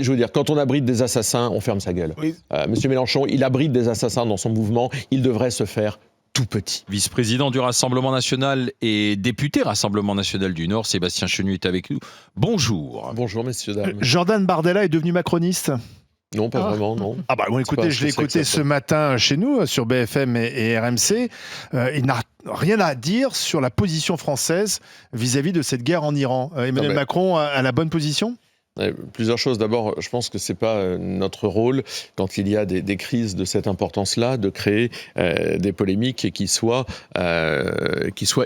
je veux dire, quand on abrite des assassins, on ferme sa gueule. Oui. Monsieur Mélenchon, il abrite des assassins dans son mouvement, il devrait se faire tout petit. Vice-président du Rassemblement National et député Rassemblement National du Nord, Sébastien Chenu est avec nous. Bonjour. Bonjour messieurs, dames. Jordan Bardella est devenu macroniste. Non, pas vraiment, non. Ah bah bon, écoutez, je l'ai écouté ce matin chez nous, sur BFM et RMC. Il n'a rien à dire sur la position française vis-à-vis de cette guerre en Iran. Emmanuel Macron a la bonne position ? Plusieurs choses. D'abord, je pense que c'est pas notre rôle, quand il y a des crises de cette importance-là, de créer des polémiques qui soient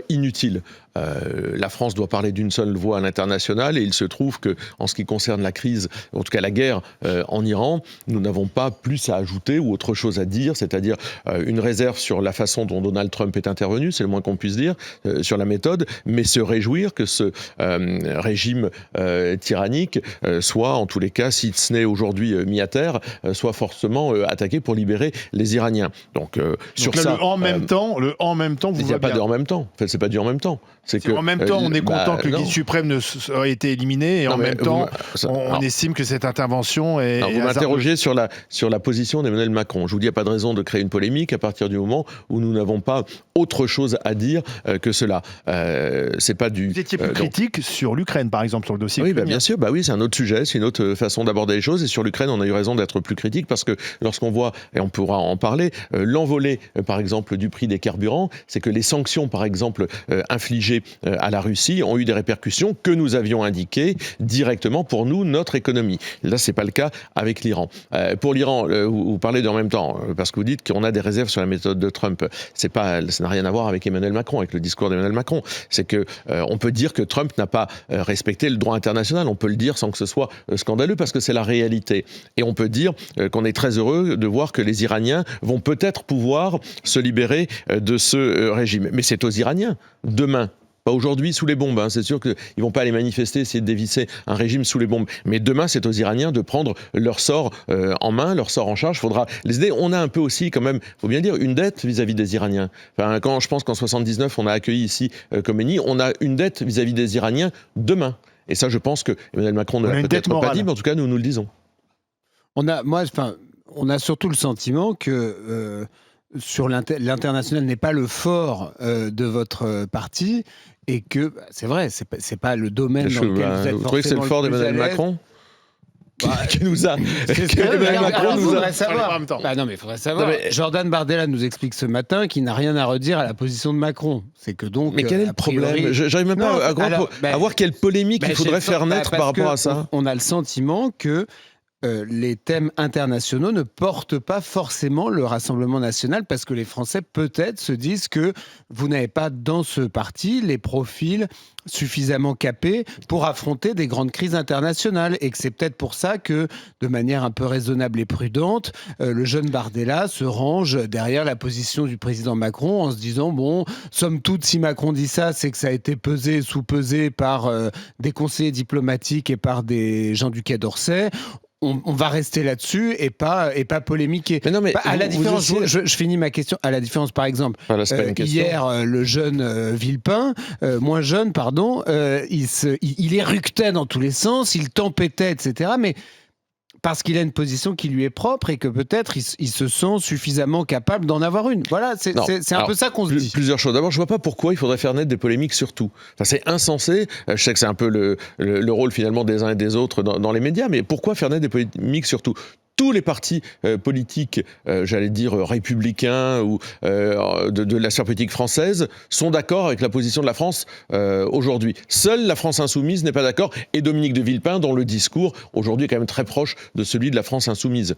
inutiles. La France doit parler d'une seule voix à l'international et il se trouve que, en ce qui concerne la crise, en tout cas la guerre en Iran, nous n'avons pas plus à ajouter ou autre chose à dire, c'est-à-dire une réserve sur la façon dont Donald Trump est intervenu, c'est le moins qu'on puisse dire, sur la méthode, mais se réjouir que ce régime tyrannique soit, en tous les cas, si ce n'est aujourd'hui mis à terre, soit fortement attaqué pour libérer les Iraniens. Donc sur là, ça, le en même temps, vous il n'y a pas de en même temps. En fait, c'est pas du en même temps. C'est que en même temps, on est content que le guide suprême ait été éliminé, et en même temps, on estime que cette intervention est. Vous m'interrogez sur la position d'Emmanuel Macron. Je vous dis, il n'y a pas de raison de créer une polémique à partir du moment où nous n'avons pas autre chose à dire que cela. C'est pas du. Vous étiez plus critique sur l'Ukraine, par exemple, sur le dossier. Oui, bien sûr. Oui, c'est un autre sujet, c'est une autre façon d'aborder les choses. Et sur l'Ukraine, on a eu raison d'être plus critique parce que lorsqu'on voit, et on pourra en parler, l'envolée, par exemple, du prix des carburants, c'est que les sanctions, par exemple, infligées à la Russie ont eu des répercussions que nous avions indiquées directement pour nous, notre économie. Là, c'est pas le cas avec l'Iran. Pour l'Iran, vous parlez de en même temps, parce que vous dites qu'on a des réserves sur la méthode de Trump. Ça n'a rien à voir avec Emmanuel Macron, avec le discours d'Emmanuel Macron. C'est que on peut dire que Trump n'a pas respecté le droit international. On peut le dire sans que ce soit scandaleux, parce que c'est la réalité. Et on peut dire qu'on est très heureux de voir que les Iraniens vont peut-être pouvoir se libérer de ce régime. Mais c'est aux Iraniens, demain. Pas aujourd'hui sous les bombes, c'est sûr qu'ils ne vont pas aller manifester, essayer de dévisser un régime sous les bombes. Mais demain, c'est aux Iraniens de prendre leur sort en main, leur sort en charge. Il faudra les aider. On a un peu aussi, quand même, il faut bien dire, une dette vis-à-vis des Iraniens. Quand je pense qu'en 79, on a accueilli ici Khomeini, on a une dette vis-à-vis des Iraniens demain. Et ça, je pense que Emmanuel Macron ne l'a peut-être pas dit, mais en tout cas, nous le disons. On a surtout le sentiment que sur l'international n'est pas le fort de votre parti, et que c'est vrai, c'est pas le domaine dans lequel vous êtes. Vous trouvez que c'est le fort d'Emmanuel Macron qui nous a. Emmanuel Macron nous a. Savoir. Non, mais il faudrait savoir. Jordan Bardella nous explique ce matin qu'il n'a rien à redire à la position de Macron. C'est que donc. Mais quel est le problème ? J'arrive même pas à voir quelle polémique il faudrait faire naître par rapport à ça. On a le sentiment que les thèmes internationaux ne portent pas forcément le Rassemblement national, parce que les Français peut-être se disent que vous n'avez pas dans ce parti les profils suffisamment capés pour affronter des grandes crises internationales, et que c'est peut-être pour ça que, de manière un peu raisonnable et prudente, le jeune Bardella se range derrière la position du président Macron en se disant, bon, somme toute, si Macron dit ça, c'est que ça a été pesé, sous-pesé par des conseillers diplomatiques et par des gens du Quai d'Orsay. On va rester là-dessus et pas polémiquer. Mais non, mais à la différence, je finis ma question. À la différence, par exemple, hier, le jeune Villepin, moins jeune, pardon, il éructait dans tous les sens, il tempêtait, etc. Mais parce qu'il a une position qui lui est propre et que peut-être il se sent suffisamment capable d'en avoir une. Voilà, c'est un peu ça qu'on se dit. Plusieurs choses. D'abord, je ne vois pas pourquoi il faudrait faire naître des polémiques sur tout. C'est insensé. Je sais que c'est un peu le rôle finalement des uns et des autres dans les médias, mais pourquoi faire naître des polémiques sur tout ? Tous les partis politiques, j'allais dire républicains ou de la sphère politique française, sont d'accord avec la position de la France aujourd'hui. Seule la France insoumise n'est pas d'accord, et Dominique de Villepin, dont le discours aujourd'hui est quand même très proche de celui de la France insoumise.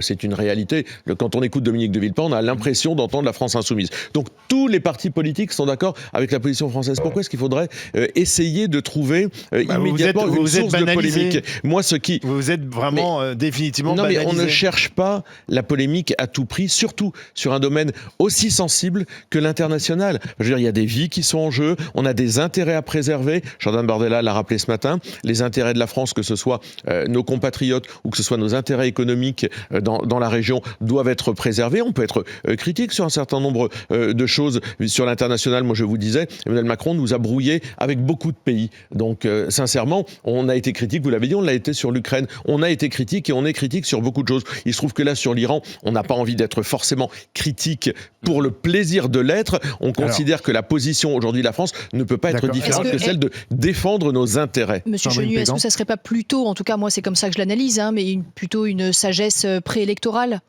C'est une réalité. Quand on écoute Dominique de Villepin, on a l'impression d'entendre la France insoumise. Donc tous les partis politiques sont d'accord avec la position française. Pourquoi est-ce qu'il faudrait essayer de trouver immédiatement une source de polémique ? Vous êtes vraiment définitivement banalisé. on ne cherche pas la polémique à tout prix, surtout sur un domaine aussi sensible que l'international. Je veux dire, il y a des vies qui sont en jeu, on a des intérêts à préserver. Jordan Bardella l'a rappelé ce matin, les intérêts de la France, que ce soit nos compatriotes ou que ce soit nos intérêts économiques dans la région, doivent être préservés. On peut être critique sur un certain nombre de choses sur l'international. Moi, je vous disais, Emmanuel Macron nous a brouillé avec beaucoup de pays. Donc, sincèrement, on a été critique, vous l'avez dit, on l'a été sur l'Ukraine, on a été critique et on est critique sur beaucoup de choses. Il se trouve que là, sur l'Iran, on n'a pas envie d'être forcément critique pour le plaisir de l'être. On considère que la position aujourd'hui de la France ne peut pas être différente que celle de défendre nos intérêts. Monsieur Chenu, est-ce que ça ne serait pas plutôt, en tout cas moi c'est comme ça que je l'analyse, mais plutôt une sagesse préélectorale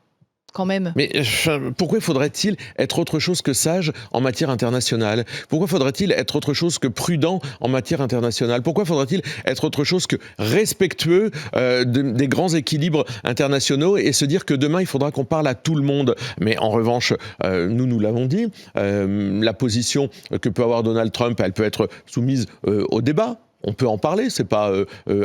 quand même. Mais pourquoi faudrait-il être autre chose que sage en matière internationale ? Pourquoi faudrait-il être autre chose que prudent en matière internationale ? Pourquoi faudrait-il être autre chose que respectueux des grands équilibres internationaux et se dire que demain il faudra qu'on parle à tout le monde ? Mais en revanche, nous l'avons dit, la position que peut avoir Donald Trump, elle peut être soumise au débat. On peut en parler, c'est pas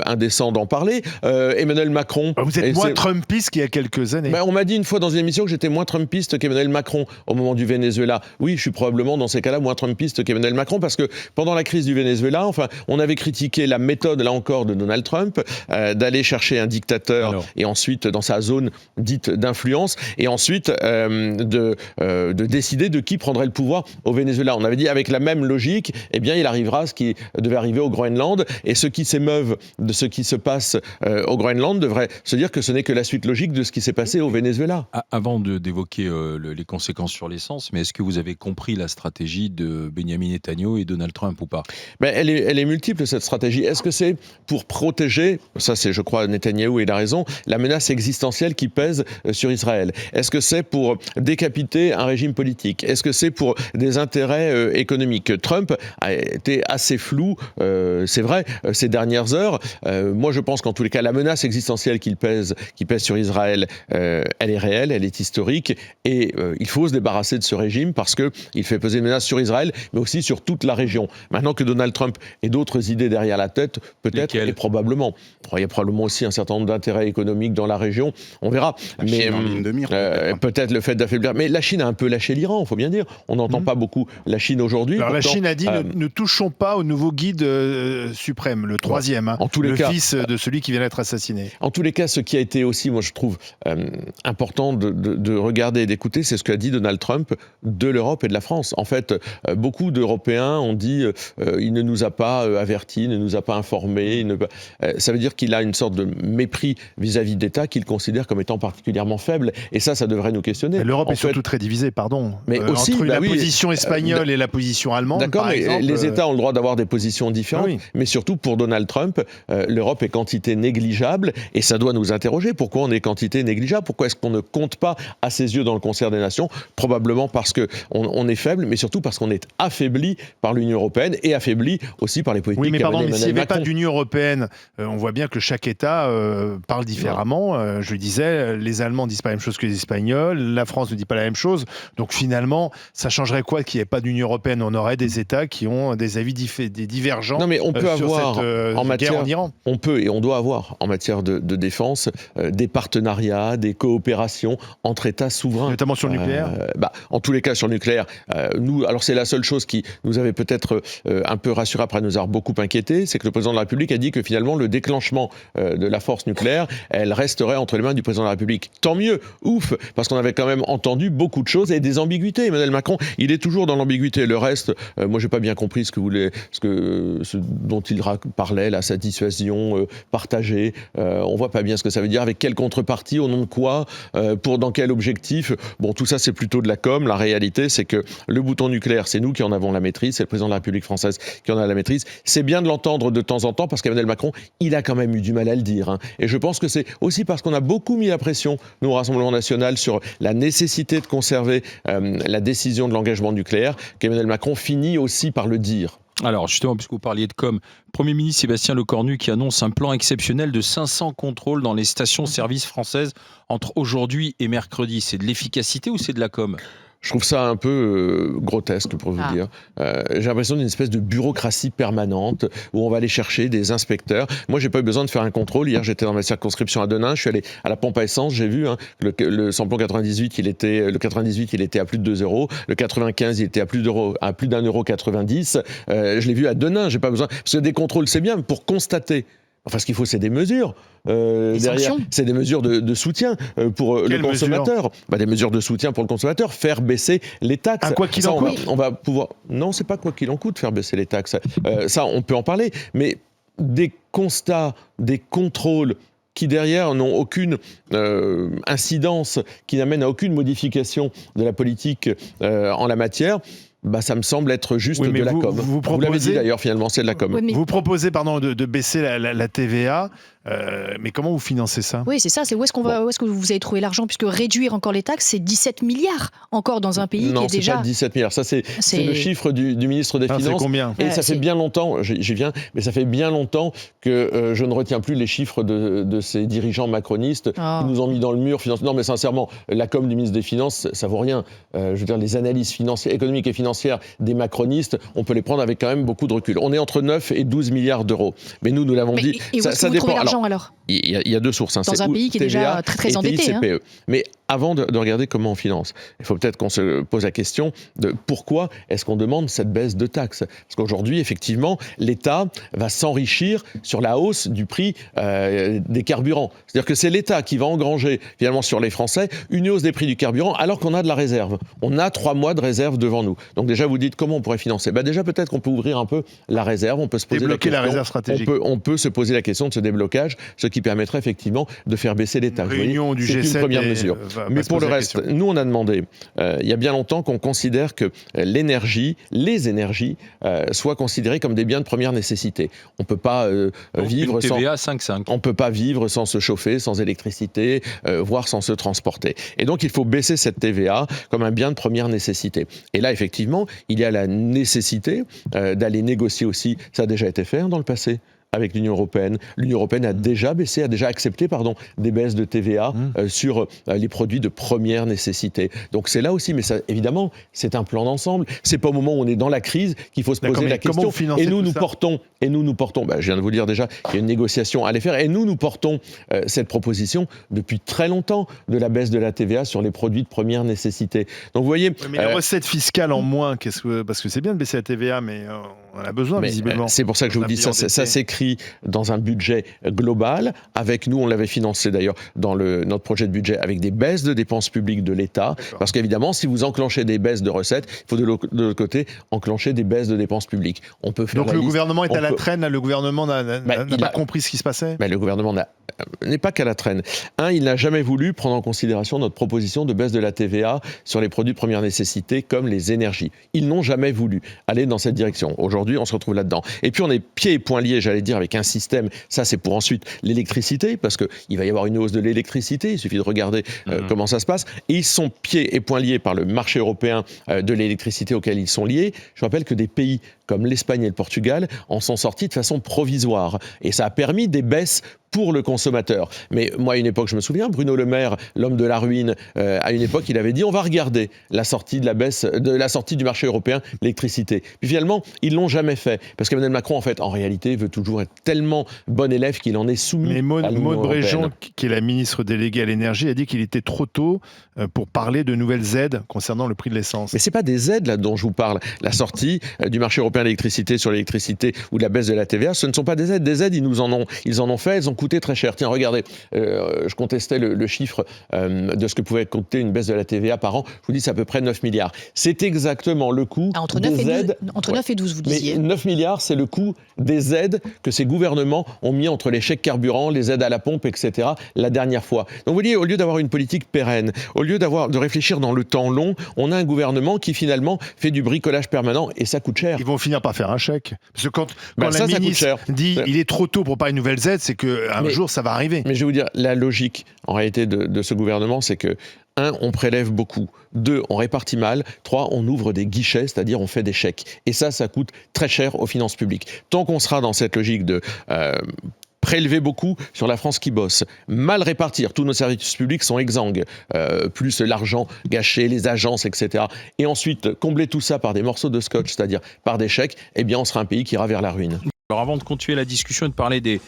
indécent d'en parler. Emmanuel Macron... Vous êtes moins trumpiste qu'il y a quelques années. On m'a dit une fois dans une émission que j'étais moins trumpiste qu'Emmanuel Macron au moment du Venezuela. Oui, je suis probablement dans ces cas-là moins trumpiste qu'Emmanuel Macron parce que pendant la crise du Venezuela, on avait critiqué la méthode, là encore, de Donald Trump, d'aller chercher un dictateur et ensuite, dans sa zone dite d'influence, et ensuite de décider de qui prendrait le pouvoir au Venezuela. On avait dit avec la même logique, eh bien, il arrivera ce qui devait arriver au Groenland. Et ceux qui s'émeuvent de ce qui se passe au Groenland devraient se dire que ce n'est que la suite logique de ce qui s'est passé au Venezuela. Avant d'évoquer les conséquences sur l'essence, mais est-ce que vous avez compris la stratégie de Benyamin Netanyahu et Donald Trump ou pas ? Elle est multiple, cette stratégie. Est-ce que c'est pour protéger, ça c'est je crois Netanyahu et il a raison, la menace existentielle qui pèse sur Israël ? Est-ce que c'est pour décapiter un régime politique ? Est-ce que c'est pour des intérêts économiques ? Trump a été assez flou, c'est vrai, ces dernières heures. Moi, je pense qu'en tous les cas, la menace existentielle qui pèse sur Israël, elle est réelle, elle est historique, et il faut se débarrasser de ce régime parce qu'il fait peser une menace sur Israël, mais aussi sur toute la région. Maintenant que Donald Trump ait d'autres idées derrière la tête, peut-être, et probablement. Il y a probablement aussi un certain nombre d'intérêts économiques dans la région, on verra. Mais peut-être le fait d'affaiblir. Mais la Chine a un peu lâché l'Iran, il faut bien dire. On n'entend pas beaucoup la Chine aujourd'hui. Alors pourtant, la Chine a dit ne touchons pas au nouveau guide suprême, le troisième, fils de celui qui vient d'être assassiné. En tous les cas, ce qui a été aussi, moi je trouve important de regarder et d'écouter, c'est ce qu'a dit Donald Trump de l'Europe et de la France. En fait, beaucoup d'Européens ont dit il ne nous a pas avertis, il ne nous a pas informés. Ça veut dire qu'il a une sorte de mépris vis-à-vis d'États qu'il considère comme étant particulièrement faible. Et ça devrait nous questionner. L'Europe est surtout très divisée, pardon. Mais aussi, entre la position espagnole et la position allemande. D'accord, par exemple, les États ont le droit d'avoir des positions différentes. Mais surtout pour Donald Trump, l'Europe est quantité négligeable et ça doit nous interroger. Pourquoi on est quantité négligeable ? Pourquoi est-ce qu'on ne compte pas à ses yeux dans le concert des nations ? Probablement parce qu'on est faible, mais surtout parce qu'on est affaibli par l'Union européenne et affaibli aussi par les politiques. Oui, mais pardon, mais s'il n'y avait pas d'Union européenne, on voit bien que chaque État parle différemment. Je le disais, les Allemands ne disent pas la même chose que les Espagnols, la France ne dit pas la même chose. Donc finalement, ça changerait quoi qu'il n'y ait pas d'Union européenne ? On aurait des États qui ont des avis divergents. Non, mais on peut avoir en matière en Iran. On peut et on doit avoir en matière de défense des partenariats, des coopérations entre États souverains. Notamment sur le nucléaire. En tous les cas sur le nucléaire. Alors c'est la seule chose qui nous avait peut-être un peu rassuré après nous avoir beaucoup inquiété, c'est que le président de la République a dit que finalement le déclenchement de la force nucléaire, elle resterait entre les mains du président de la République. Tant mieux, ouf, parce qu'on avait quand même entendu beaucoup de choses et des ambiguïtés. Emmanuel Macron, il est toujours dans l'ambiguïté. Le reste, moi j'ai pas bien compris ce dont il parlait, la dissuasion partagée. On voit pas bien ce que ça veut dire, avec quelle contrepartie, au nom de quoi, dans quel objectif. Bon, tout ça c'est plutôt de la com. La réalité c'est que le bouton nucléaire, c'est nous qui en avons la maîtrise, c'est le président de la République française qui en a la maîtrise. C'est bien de l'entendre de temps en temps parce qu'Emmanuel Macron, il a quand même eu du mal à le dire. Et je pense que c'est aussi parce qu'on a beaucoup mis la pression, nous au Rassemblement national, sur la nécessité de conserver la décision de l'engagement nucléaire, qu'Emmanuel Macron finit aussi par le dire. Alors justement, puisque vous parliez de com, Premier ministre Sébastien Lecornu qui annonce un plan exceptionnel de 500 contrôles dans les stations-service françaises entre aujourd'hui et mercredi. C'est de l'efficacité ou c'est de la com ? Je trouve ça un peu grotesque, pour vous dire. J'ai l'impression d'une espèce de bureaucratie permanente où on va aller chercher des inspecteurs. Moi, j'ai pas eu besoin de faire un contrôle. Hier, j'étais dans ma circonscription à Denain. Je suis allé à la pompe à essence. J'ai vu le samplon 98, il était à plus de 2 euros. Le 95, il était à plus d'1,90 €. Je l'ai vu à Denain. J'ai pas besoin. Parce que des contrôles, c'est bien, mais pour constater. Enfin, ce qu'il faut, c'est des mesures. Derrière, c'est des mesures de soutien pour le consommateur. Des mesures de soutien pour le consommateur, faire baisser les taxes. Quoi qu'il en coûte. On va pouvoir. Non, c'est pas quoi qu'il en coûte faire baisser les taxes. Ça, on peut en parler. Mais des constats, des contrôles qui derrière n'ont aucune incidence, qui n'amènent à aucune modification de la politique en la matière. Ça me semble être juste de la com. Vous l'avez dit d'ailleurs, finalement, c'est de la com. Vous proposez de baisser la TVA, mais comment vous financez ça ? Oui, c'est ça. C'est où est-ce que vous avez trouvé l'argent ? Puisque réduire encore les taxes, c'est 17 milliards encore dans un pays qui est déjà... Non, c'est pas 17 milliards. Ça, c'est le chiffre du ministre des Finances. C'est combien ? Et ça fait bien longtemps, j'y viens, mais ça fait bien longtemps que je ne retiens plus les chiffres de ces dirigeants macronistes qui nous ont mis dans le mur. Non, mais sincèrement, la com du ministre des Finances, ça vaut rien. Je veux dire, les analyses financières, économiques et financières des macronistes, on peut les prendre avec quand même beaucoup de recul. On est entre 9 et 12 milliards d'euros. Mais nous l'avons dit. Et où est-ce que vous trouvez l'argent alors ? Il y a deux sources. Dans un pays qui est déjà très endetté. Mais avant de regarder comment on finance, il faut peut-être qu'on se pose la question de pourquoi est-ce qu'on demande cette baisse de taxes ? Parce qu'aujourd'hui, effectivement, l'État va s'enrichir sur la hausse du prix des carburants. C'est-à-dire que c'est l'État qui va engranger, finalement, sur les Français, une hausse des prix du carburant alors qu'on a de la réserve. On a 3 mois de réserve devant nous. Donc déjà, vous dites comment on pourrait financer ? Déjà, peut-être qu'on peut ouvrir un peu la réserve, on peut se poser la réserve stratégique. On peut se poser la question de ce déblocage, ce qui permettrait effectivement de faire baisser les taxes. Réunion du G7. C'est une première mesure. Mais pour le reste, nous, on a demandé, il y a bien longtemps, qu'on considère que les énergies soient considérées comme des biens de première nécessité. On ne peut pas vivre sans... TVA 5,5. On ne peut pas vivre sans se chauffer, sans électricité, voire sans se transporter. Et donc, il faut baisser cette TVA comme un bien de première nécessité. Et là, effectivement, il y a la nécessité d'aller négocier aussi, ça a déjà été fait dans le passé, avec l'Union européenne. L'Union européenne a déjà accepté des baisses de TVA sur les produits de première nécessité. Donc c'est là aussi, mais ça, évidemment, c'est un plan d'ensemble. C'est pas au moment où on est dans la crise qu'il faut se poser la question. Et nous portons, je viens de vous dire déjà qu'il y a une négociation à aller faire, et nous portons cette proposition depuis très longtemps de la baisse de la TVA sur les produits de première nécessité. Donc vous voyez... mais les recettes fiscales en moins, parce que c'est bien de baisser la TVA, mais on en a besoin visiblement. C'est pour ça que je vous dis, ça s'écrit dans un budget global. Avec nous, on l'avait financé d'ailleurs dans notre projet de budget avec des baisses de dépenses publiques de l'État. D'accord. Parce qu'évidemment, si vous enclenchez des baisses de recettes, il faut de l'autre côté enclencher des baisses de dépenses publiques. On peut faire Donc le gouvernement est à la traîne, le gouvernement n'a pas compris ce qui se passait ? Le gouvernement n'est pas qu'à la traîne. Il n'a jamais voulu prendre en considération notre proposition de baisse de la TVA sur les produits de première nécessité comme les énergies. Ils n'ont jamais voulu aller dans cette direction. Aujourd'hui, on se retrouve là-dedans. Et puis on est pieds et poings liés, j'allais dire, avec un système. Ça, c'est pour ensuite l'électricité, parce qu'il va y avoir une hausse de l'électricité. Il suffit de regarder comment ça se passe. Et ils sont pieds et poings liés par le marché européen de l'électricité auquel ils sont liés. Je rappelle que des pays comme l'Espagne et le Portugal en sont sortis de façon provisoire. Et ça a permis des baisses pour le consommateur. Mais moi, à une époque, je me souviens, Bruno Le Maire, l'homme de la ruine, à une époque, il avait dit on va regarder la sortie du marché européen de l'électricité. Puis finalement, ils l'ont jamais fait. Parce qu'Emmanuel Macron, en réalité, veut toujours être tellement bon élève qu'il en est soumis à l'Union européenne. Maud Bréjon, qui est la ministre déléguée à l'énergie, a dit qu'il était trop tôt pour parler de nouvelles aides concernant le prix de l'essence. Mais c'est pas des aides là dont je vous parle. La sortie du marché européen de l'électricité sur l'électricité ou de la baisse de la TVA, ce ne sont pas des aides. Des aides, ils en ont fait, elles ont coûté très cher. Tiens, regardez, je contestais le chiffre de ce que pouvait coûter une baisse de la TVA par an. Je vous dis, c'est à peu près 9 milliards. C'est exactement le coût des aides. Entre 9 et 12, vous disiez. Mais 9 milliards, c'est le coût des aides que ces gouvernements ont mis entre les chèques carburant, les aides à la pompe, etc. la dernière fois. Donc vous voyez, au lieu d'avoir une politique pérenne, au lieu de réfléchir dans le temps long, on a un gouvernement qui finalement fait du bricolage permanent et ça coûte cher. Ils vont finir par faire un chèque. Parce que quand la ministre dit il est trop tôt pour parler de nouvelles aides, c'est qu'un jour ça va arriver. Mais je vais vous dire, la logique en réalité de ce gouvernement, c'est que 1, on prélève beaucoup. 2, on répartit mal. 3, on ouvre des guichets, c'est-à-dire on fait des chèques. Et ça coûte très cher aux finances publiques. Tant qu'on sera dans cette logique de prélever beaucoup sur la France qui bosse, mal répartir, tous nos services publics sont exsangues, plus l'argent gâché, les agences, etc. Et ensuite, combler tout ça par des morceaux de scotch, c'est-à-dire par des chèques, eh bien on sera un pays qui ira vers la ruine. Alors avant de continuer la discussion et de parler des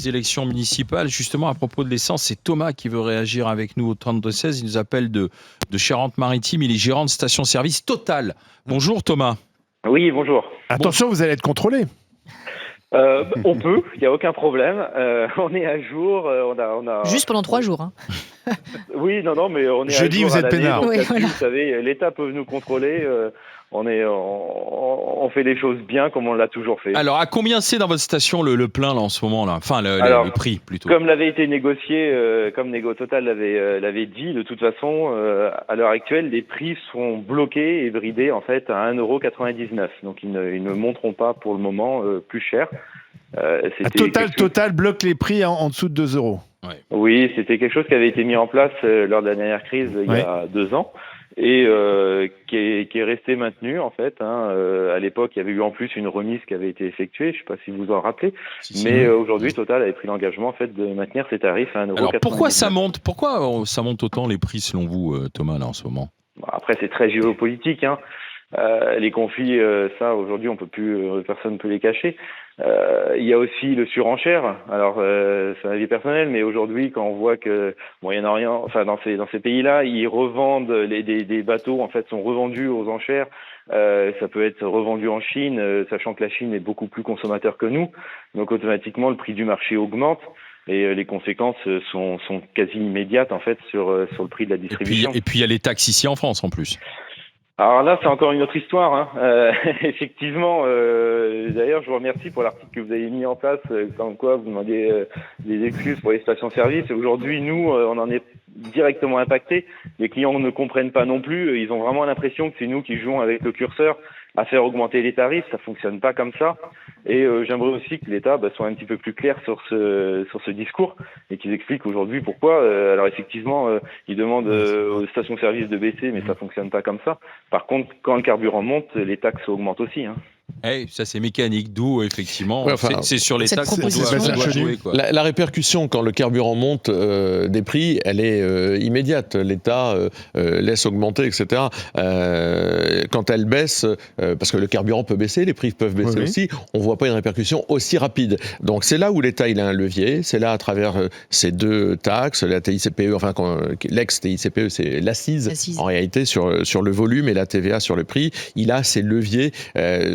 élections municipales, justement à propos de l'essence, c'est Thomas qui veut réagir avec nous au 32-16. Il nous appelle de Charente-Maritime, il est gérant de station-service Total. Bonjour Thomas. Oui, bonjour. Attention, vous allez être contrôlé. On peut, il n'y a aucun problème. On est à jour. On a... Juste pendant 3 jours. Hein. Oui, non, mais on est Jeudi, à jour. vous êtes à l'année, peinard. donc Oui, là-dessus, voilà. vous savez, l'État peut nous contrôler. On fait les choses bien comme on l'a toujours fait. Alors à combien c'est dans votre station le plein là en ce moment là? Enfin le prix plutôt. Comme l'avait été négocié, comme Négo Total l'avait dit, de toute façon, à l'heure actuelle, les prix sont bloqués et bridés en fait à 1,99 €. Donc ils ne monteront pas pour le moment plus cher. Total bloque les prix en dessous de 2 €. Ouais. Oui, c'était quelque chose qui avait été mis en place lors de la dernière crise il y a 2 ans et qui est resté maintenu en fait. À l'époque, il y avait eu en plus une remise qui avait été effectuée, je ne sais pas si vous vous en rappelez, mais aujourd'hui, Total avait pris l'engagement en fait de maintenir ses tarifs à 1,99 €. Alors pourquoi ça monte? Pourquoi ça monte autant les prix selon vous, Thomas, là en ce moment? Après, c'est très géopolitique. Les conflits, ça aujourd'hui, on peut plus, personne ne peut les cacher. Il y a aussi le surenchère. Alors, c'est un avis personnel, mais aujourd'hui, quand on voit que Moyen-Orient, enfin dans ces pays-là, ils revendent des bateaux, en fait, sont revendus aux enchères. Ça peut être revendu en Chine, sachant que la Chine est beaucoup plus consommateur que nous. Donc, automatiquement, le prix du marché augmente. Et les conséquences sont quasi immédiates, en fait, sur le prix de la distribution. Et puis il y a les taxes ici en France en plus. Alors là, c'est encore une autre histoire. Effectivement, d'ailleurs, je vous remercie pour l'article que vous avez mis en place, comme quoi vous demandiez des excuses pour les stations-service. Aujourd'hui, nous, on en est directement impactés. Les clients ne comprennent pas non plus. Ils ont vraiment l'impression que c'est nous qui jouons avec le curseur à faire augmenter les tarifs. Ça fonctionne pas comme ça. Et j'aimerais aussi que l'État soit un petit peu plus clair sur ce discours et qu'ils expliquent aujourd'hui pourquoi. Alors effectivement, ils demandent aux stations-service de baisser, mais ça fonctionne pas comme ça. Par contre, quand le carburant monte, les taxes augmentent aussi. Ça c'est mécanique, d'où effectivement c'est sur les Cette taxes qu'on proposition. doit jouer, quoi. La répercussion quand le carburant monte des prix, elle est immédiate. L'État laisse augmenter, etc. Quand elle baisse, parce que le carburant peut baisser, les prix peuvent baisser aussi, on ne voit pas une répercussion aussi rapide. Donc c'est là où l'État il a un levier, c'est là à travers ces 2 taxes, la TICPE, enfin l'ex-TICPE, c'est l'accise en réalité sur le volume et la TVA sur le prix. Il a ces leviers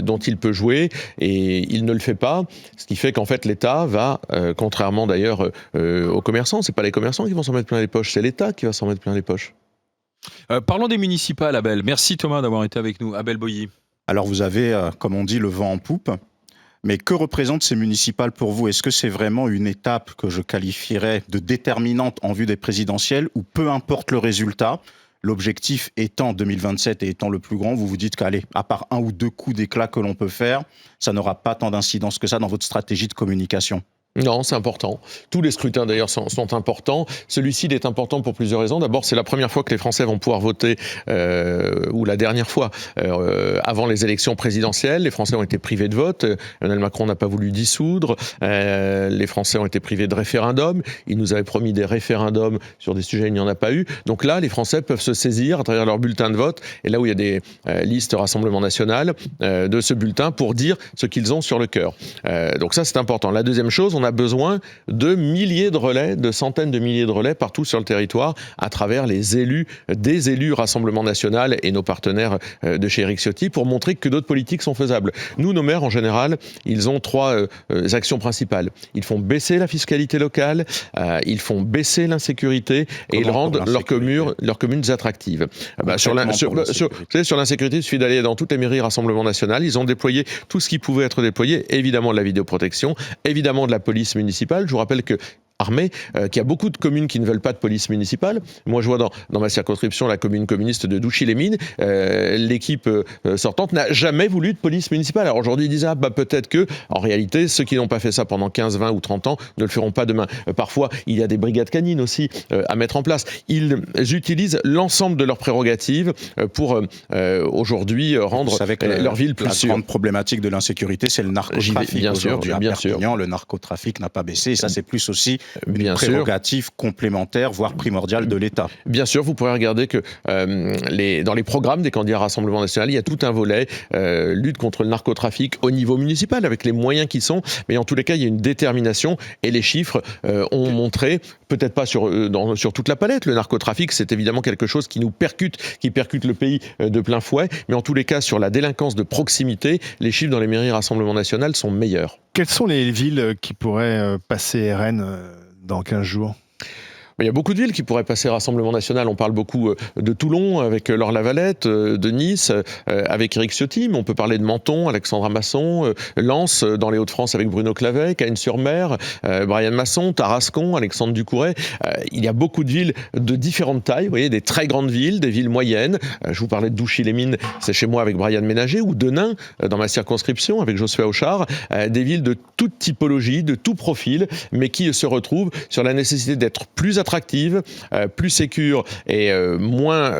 dont il peut jouer et il ne le fait pas, ce qui fait qu'en fait l'État va, contrairement d'ailleurs aux commerçants, c'est pas les commerçants qui vont s'en mettre plein les poches, c'est l'État qui va s'en mettre plein les poches. Parlons des municipales, Abel. Merci Thomas d'avoir été avec nous. Abel Boilly. Alors vous avez, comme on dit, le vent en poupe, mais que représentent ces municipales pour vous? Est-ce que c'est vraiment une étape que je qualifierais de déterminante en vue des présidentielles ou peu importe le résultat, l'objectif étant 2027 et étant le plus grand, vous vous dites qu'allez, à part 1 ou 2 coups d'éclat que l'on peut faire, ça n'aura pas tant d'incidence que ça dans votre stratégie de communication? Non, c'est important. Tous les scrutins d'ailleurs sont importants. Celui-ci il est important pour plusieurs raisons. D'abord, c'est la première fois que les Français vont pouvoir voter, ou la dernière fois, avant les élections présidentielles. Les Français ont été privés de vote. Emmanuel Macron n'a pas voulu dissoudre. Les Français ont été privés de référendum. Il nous avait promis des référendums sur des sujets, il n'y en a pas eu. Donc là, les Français peuvent se saisir à travers leur bulletin de vote. Et là où il y a des listes Rassemblement National, de ce bulletin pour dire ce qu'ils ont sur le cœur. Donc ça, c'est important. La deuxième chose, on a besoin de milliers de relais, de centaines de milliers de relais partout sur le territoire à travers des élus Rassemblement National et nos partenaires de chez Éric Ciotti pour montrer que d'autres politiques sont faisables. Nous, nos maires, en général, ils ont 3 actions principales. Ils font baisser la fiscalité locale, ils font baisser l'insécurité et ils rendent leurs communes attractives. Sur l'insécurité, il suffit d'aller dans toutes les mairies Rassemblement National. Ils ont déployé tout ce qui pouvait être déployé, évidemment de la vidéoprotection, évidemment de la police municipale. Je vous rappelle que armée, qu'il y a beaucoup de communes qui ne veulent pas de police municipale. Moi, je vois dans ma circonscription la commune communiste de Douchy-les-Mines, l'équipe sortante n'a jamais voulu de police municipale. Alors aujourd'hui, ils disent peut-être que, en réalité, ceux qui n'ont pas fait ça pendant 15, 20 ou 30 ans ne le feront pas demain. Parfois, il y a des brigades canines aussi à mettre en place. Ils utilisent l'ensemble de leurs prérogatives pour aujourd'hui rendre leur ville plus sûre. La grande problématique de l'insécurité, c'est le narcotrafic. Bien sûr. Le narcotrafic n'a pas baissé. Et ça, c'est plus aussi une prérogative complémentaire, voire primordiale de l'État. Bien sûr, vous pourrez regarder que dans les programmes des candidats Rassemblement National, il y a tout un volet lutte contre le narcotrafic au niveau municipal, avec les moyens qui sont. Mais en tous les cas, il y a une détermination et les chiffres ont montré, peut-être pas sur toute la palette, le narcotrafic, c'est évidemment quelque chose qui nous percute, qui percute le pays de plein fouet. Mais en tous les cas, sur la délinquance de proximité, les chiffres dans les mairies Rassemblement National sont meilleurs. Quelles sont les villes qui pourraient passer RN dans 15 jours ? Il y a beaucoup de villes qui pourraient passer Rassemblement National. On parle beaucoup de Toulon avec Laure Lavalette, de Nice avec Éric Ciotti, mais on peut parler de Menton, Alexandra Masson, Lens dans les Hauts-de-France avec Bruno Clavet, Cagnes-sur-Mer, Brian Masson, Tarascon, Alexandre Ducouret. Il y a beaucoup de villes de différentes tailles, vous voyez, des très grandes villes, des villes moyennes. Je vous parlais de Douchy-les-Mines, c'est chez moi avec Brian Ménager, ou de Nain dans ma circonscription avec Josué Auchard. Des villes de toute typologie, de tout profil, mais qui se retrouvent sur la nécessité d'être plus attractive, plus sécure et moins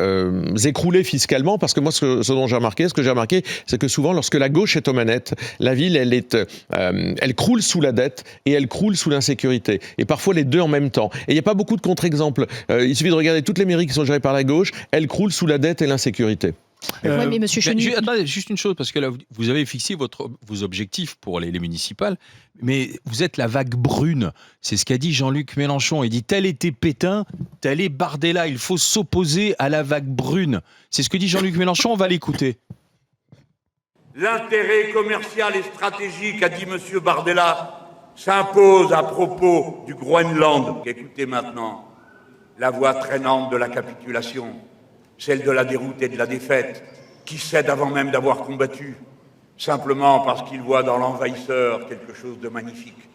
écroulée fiscalement, parce que moi, ce que j'ai remarqué, c'est que souvent, lorsque la gauche est aux manettes, la ville, elle croule sous la dette et elle croule sous l'insécurité. Et parfois, les deux en même temps. Et il n'y a pas beaucoup de contre-exemples. Il suffit de regarder toutes les mairies qui sont gérées par la gauche, elles croulent sous la dette et l'insécurité. Oui, mais monsieur Chenu... Attendez, juste une chose, parce que là, vous avez fixé vos objectifs pour les municipales, mais vous êtes la vague brune. C'est ce qu'a dit Jean-Luc Mélenchon. Il dit, tel était Pétain, tel est Bardella. Il faut s'opposer à la vague brune. C'est ce que dit Jean-Luc Mélenchon. On va l'écouter. L'intérêt commercial et stratégique, a dit monsieur Bardella, s'impose à propos du Groenland. Écoutez maintenant la voix traînante de la capitulation. Celle de la déroute et de la défaite, qui cède avant même d'avoir combattu, simplement parce qu'il voit dans l'envahisseur quelque chose de magnifique,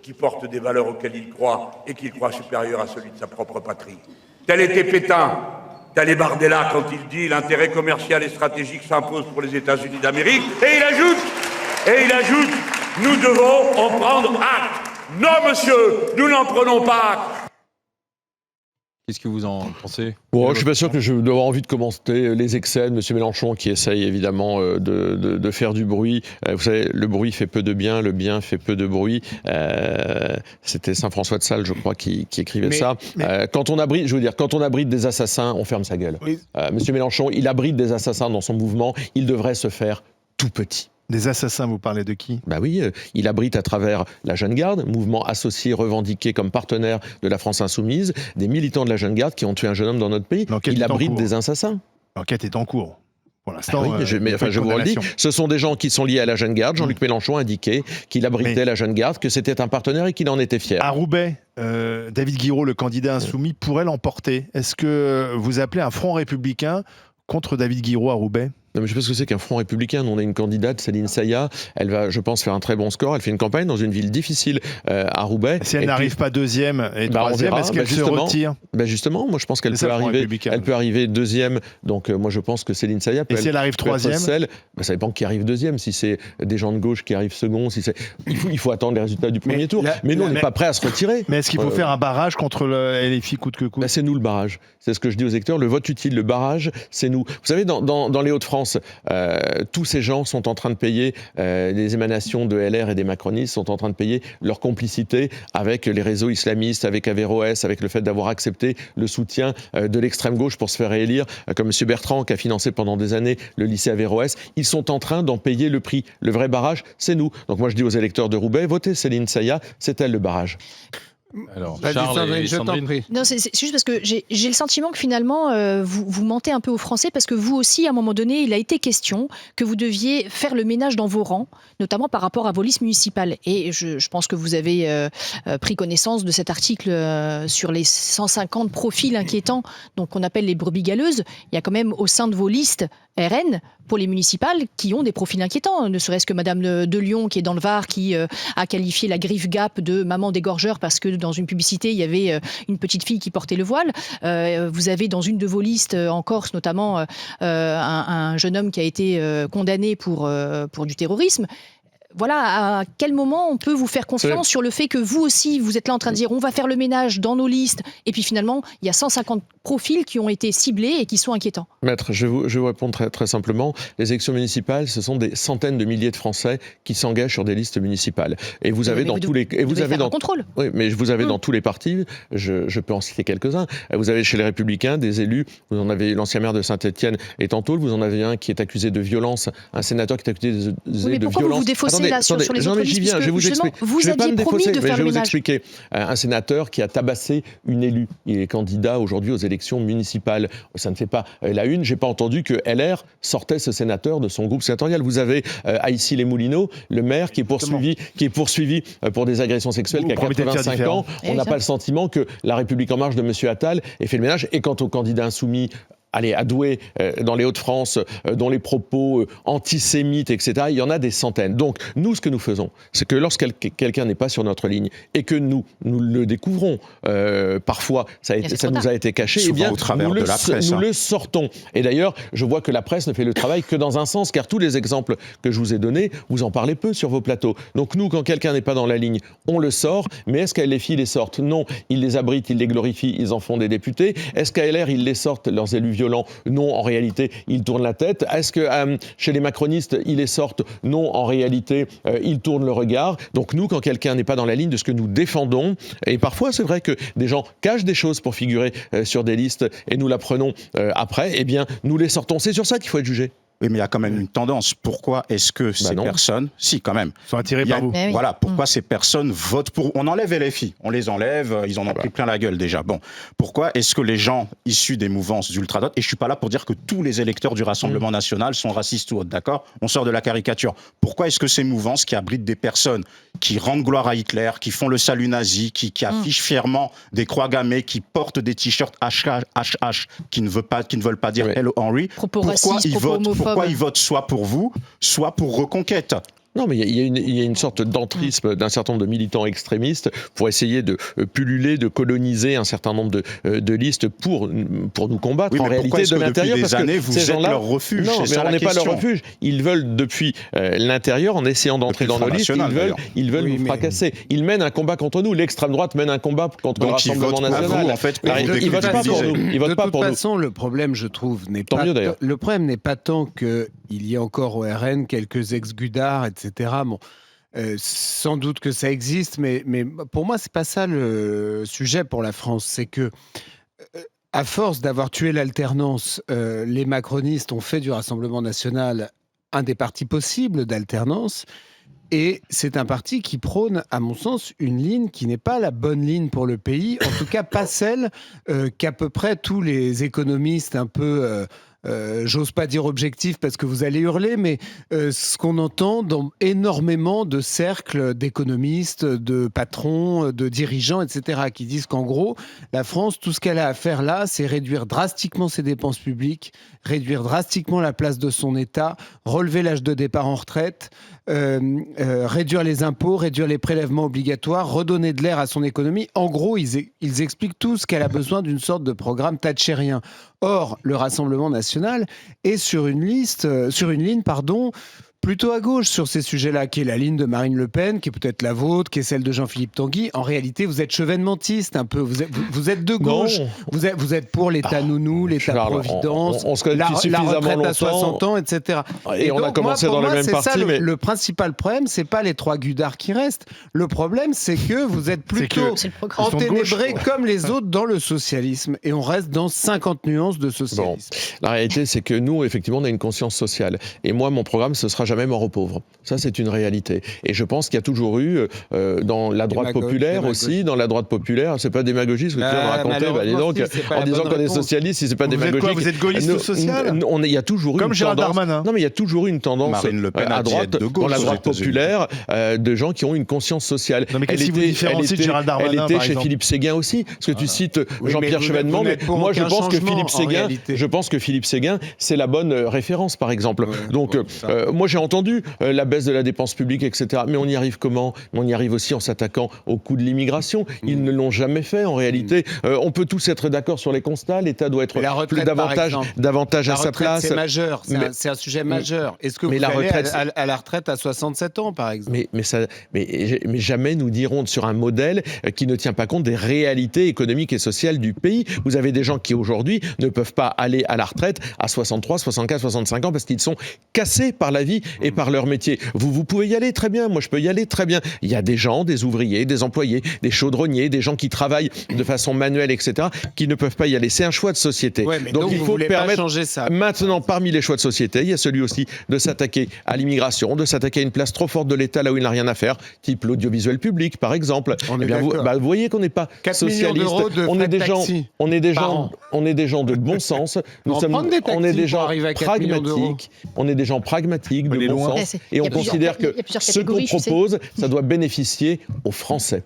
qui porte des valeurs auxquelles il croit et qu'il croit supérieur à celui de sa propre patrie. Tel était Pétain, tel est Bardella quand il dit « l'intérêt commercial et stratégique s'impose pour les États-Unis d'Amérique » et il ajoute « nous devons en prendre acte ». Non monsieur, nous n'en prenons pas acte. Qu'est-ce que vous en pensez ? Bon, je suis pas sûr que je dois avoir envie de commenter les excès de M. Mélenchon qui essaye évidemment de faire du bruit. Vous savez, le bruit fait peu de bien, le bien fait peu de bruit. C'était Saint François de Sales, je crois, qui écrivait ça. Quand on abrite des assassins, on ferme sa gueule. Oui. M. Mélenchon, il abrite des assassins dans son mouvement. Il devrait se faire tout petit. Des assassins, vous parlez de qui ? Bah oui, il abrite à travers la Jeune Garde, mouvement associé, revendiqué comme partenaire de la France Insoumise, des militants de la Jeune Garde qui ont tué un jeune homme dans notre pays. Il abrite des assassins. L'enquête est en cours. Pour l'instant, je vous le dis, ce sont des gens qui sont liés à la Jeune Garde. Jean-Luc Mélenchon a indiqué qu'il abritait la Jeune Garde, que c'était un partenaire et qu'il en était fier. À Roubaix, David Guiraud, le candidat insoumis, pourrait l'emporter. Est-ce que vous appelez un front républicain contre David Guiraud à Roubaix ? Non, mais je sais pas ce que c'est qu'un front républicain. Nous, on a une candidate, Céline Saillat. Elle va, je pense, faire un très bon score. Elle fait une campagne dans une ville difficile à Roubaix. Si elle n'arrive pas deuxième et troisième, est-ce qu'elle se retire ? Justement, moi je pense qu'elle peut arriver deuxième. Donc moi je pense que Céline Saillat peut. Et si elle arrive troisième ? Ça dépend qui arrive deuxième. Si c'est des gens de gauche qui arrivent second, il faut attendre les résultats du premier tour. Mais nous, on n'est pas prêt à se retirer. Mais est-ce qu'il faut faire un barrage contre le LFI coûte que coûte ? C'est nous le barrage. C'est ce que je dis aux électeurs. Le vote utile, le barrage, c'est nous. Vous savez, dans les Hauts-de-France, tous ces gens sont en train de payer, les émanations de LR et des macronistes sont en train de payer leur complicité avec les réseaux islamistes, avec Averroès, avec le fait d'avoir accepté le soutien de l'extrême gauche pour se faire réélire, comme M. Bertrand qui a financé pendant des années le lycée Averroès. Ils sont en train d'en payer le prix. Le vrai barrage, c'est nous. Donc moi je dis aux électeurs de Roubaix, votez Céline Saillat, c'est elle le barrage. Alors, Charles et Sandrine. Non, c'est juste parce que j'ai le sentiment que finalement, vous mentez un peu aux Français, parce que vous aussi, à un moment donné, il a été question que vous deviez faire le ménage dans vos rangs, notamment par rapport à vos listes municipales. Et je pense que vous avez pris connaissance de cet article sur les 150 profils inquiétants, donc qu'on appelle les brebis galeuses. Il y a quand même au sein de vos listes RN, pour les municipales, qui ont des profils inquiétants, ne serait-ce que Madame de Lyon, qui est dans le Var, qui a qualifié la Griffe Gap de maman dégorgeur parce que dans une publicité, il y avait une petite fille qui portait le voile. Vous avez dans une de vos listes, en Corse notamment, un jeune homme qui a été condamné pour du terrorisme. Voilà, à quel moment on peut vous faire confiance sur le fait que vous aussi, vous êtes là en train de dire on va faire le ménage dans nos listes, et puis finalement, il y a 150 profils qui ont été ciblés et qui sont inquiétants. Maître, je vais vous répondre très, très simplement. Les élections municipales, ce sont des centaines de milliers de Français qui s'engagent sur des listes municipales. Et vous avez dans tous les... Et vous avez un contrôle. Oui, mais vous avez dans tous les partis, je peux en citer quelques-uns, vous avez chez les Républicains des élus, vous en avez l'ancien maire de Saint-Étienne et Tantôt, vous en avez un qui est accusé de violence, un sénateur qui est accusé de violence. Pourquoi vous vous défaussez là sur les autres listes, je vais vous expliquer. Vous aviez promis de faire le ménage. Je vais vous expliquer. Un sénateur qui a tabassé une élue, il est candidat aujourd'hui aux élections municipales. Ça ne fait pas la une. J'ai pas entendu que LR sortait ce sénateur de son groupe sénatorial. Vous avez à Issy-les-Moulineaux le maire qui est poursuivi pour des agressions sexuelles, qui a 85 ans. On n'a pas le sentiment que La République En Marche de M. Attal ait fait le ménage. Et quant au candidat insoumis, à Douai, dans les Hauts-de-France, dont les propos antisémites, etc., il y en a des centaines. Donc, nous, ce que nous faisons, c'est que lorsque quelqu'un n'est pas sur notre ligne et que nous le découvrons, parfois, ça nous a été caché, souvent, eh bien, au travers de la presse, nous le sortons. Et d'ailleurs, je vois que la presse ne fait le travail que dans un sens, car tous les exemples que je vous ai donnés, vous en parlez peu sur vos plateaux. Donc nous, quand quelqu'un n'est pas dans la ligne, on le sort, mais est-ce qu'à LFI, ils les sortent? Non, ils les abritent, ils les glorifient, ils en font des députés. Est-ce qu'à LR, ils les sortent, leurs élus violents? Non, en réalité, ils tournent la tête. Est-ce que chez les macronistes, ils les sortent? Non, en réalité, ils tournent le regard. Donc nous, quand quelqu'un n'est pas dans la ligne de ce que nous défendons, et parfois c'est vrai que des gens cachent des choses pour figurer sur des listes et nous l'apprenons après, eh bien nous les sortons. C'est sur ça qu'il faut être jugé. Oui, mais il y a quand même une tendance. Pourquoi est-ce que ces personnes... Si, quand même. Sont attirées par vous. Voilà, pourquoi ces personnes votent pour... On enlève LFI, on les enlève, ils en ont pris plein la gueule déjà. Bon, pourquoi est-ce que les gens issus des mouvances d'ultra-droite, et je suis pas là pour dire que tous les électeurs du Rassemblement national sont racistes ou autres, d'accord? On sort de la caricature. Pourquoi est-ce que ces mouvances qui abritent des personnes qui rendent gloire à Hitler, qui font le salut nazi, qui affichent fièrement des croix gammées, qui portent des t-shirts HH, qui ne veulent pas dire Hello Henry, pourquoi ils votent soit pour vous, soit pour Reconquête? Non, mais il y a une sorte d'entrisme d'un certain nombre de militants extrémistes pour essayer de pulluler, de coloniser un certain nombre de listes pour nous combattre. Oui, en réalité, de l'intérieur, parce que vous êtes leur refuge. Non, mais on n'est pas leur refuge. Ils veulent depuis l'intérieur, en essayant d'entrer dans nos listes, ils veulent nous fracasser. Ils mènent un combat contre nous. L'extrême droite mène un combat contre le Rassemblement national. Vous, en fait, ils votent pas pour nous. Ils votent pas pour nous. De toute façon, le problème, je trouve, n'est pas... Le problème n'est pas tant qu'il y ait encore au RN quelques ex-gudards, etc. Bon, sans doute que ça existe, mais pour moi, c'est pas ça le sujet pour la France. C'est que, à force d'avoir tué l'alternance, les macronistes ont fait du Rassemblement national un des partis possibles d'alternance. Et c'est un parti qui prône, à mon sens, une ligne qui n'est pas la bonne ligne pour le pays, en tout cas pas celle qu'à peu près tous les économistes un peu... j'ose pas dire objectif parce que vous allez hurler, mais ce qu'on entend dans énormément de cercles d'économistes, de patrons, de dirigeants, etc., qui disent qu'en gros, la France, tout ce qu'elle a à faire là, c'est réduire drastiquement ses dépenses publiques, réduire drastiquement la place de son État, relever l'âge de départ en retraite, réduire les impôts, réduire les prélèvements obligatoires, redonner de l'air à son économie. En gros, ils expliquent tous qu'elle a besoin d'une sorte de programme thatchérien. Or, le Rassemblement national est sur une ligne, plutôt à gauche sur ces sujets-là, qui est la ligne de Marine Le Pen, qui est peut-être la vôtre, qui est celle de Jean-Philippe Tanguy. En réalité, vous êtes chevènementiste un peu. Vous êtes de gauche. Vous êtes pour l'État nounou, l'État-providence, la retraite à 60 ans, etc. Et on a commencé dans les mêmes partis. Mais le principal problème, c'est pas les trois gudards qui restent. Le problème, c'est que vous êtes plutôt enténébrés comme les autres dans le socialisme. Et on reste dans 50 nuances de socialisme. Bon. La réalité, c'est que nous, effectivement, on a une conscience sociale. Et moi, mon programme, ce sera jamais mort aux pauvres. Ça, c'est une réalité. Et je pense qu'il y a toujours eu, dans la droite populaire aussi, dans la droite populaire, c'est pas démagogie ce que tu viens de raconter, donc, en disant qu'on est socialiste, si c'est pas démagogique. Vous êtes gaulliste social? Il y a toujours eu comme une Gérald tendance. Darmanin. Non, mais il y a toujours eu une tendance Marine Le Pen à droite, dans la droite populaire, de gens qui ont une conscience sociale. Non, mais qu'est-ce qui vous différencie de Gérald Darmanin? Elle était chez Philippe Séguin aussi, parce que tu cites Jean-Pierre Chevènement, mais moi je pense que Philippe Séguin, c'est la bonne référence, par exemple. Donc, moi j'ai entendu la baisse de la dépense publique, etc. Mais on y arrive comment ? On y arrive aussi en s'attaquant au coût de l'immigration. Ils ne l'ont jamais fait, en réalité. On peut tous être d'accord sur les constats. L'État doit être plus davantage à sa place. C'est majeur. C'est un sujet majeur. Est-ce que vous allez à la retraite à 67 ans, par exemple ? Mais jamais nous dirons sur un modèle qui ne tient pas compte des réalités économiques et sociales du pays. Vous avez des gens qui, aujourd'hui, ne peuvent pas aller à la retraite à 63, 64, 65 ans parce qu'ils sont cassés par la vie et par leur métier. Vous pouvez y aller très bien. Moi, je peux y aller très bien. Il y a des gens, des ouvriers, des employés, des chaudronniers, des gens qui travaillent de façon manuelle, etc., qui ne peuvent pas y aller. C'est un choix de société. Ouais, donc il faut permettre changer ça. Maintenant, parmi les choix de société, il y a celui aussi de s'attaquer à l'immigration, de s'attaquer à une place trop forte de l'État là où il n'a rien à faire, type l'audiovisuel public, par exemple. Vous voyez qu'on n'est pas socialiste. On est des gens de bon sens. On est des gens pragmatiques. On est des gens pragmatiques, de bon sens. Et on considère que ce qu'on propose, ça doit bénéficier aux Français.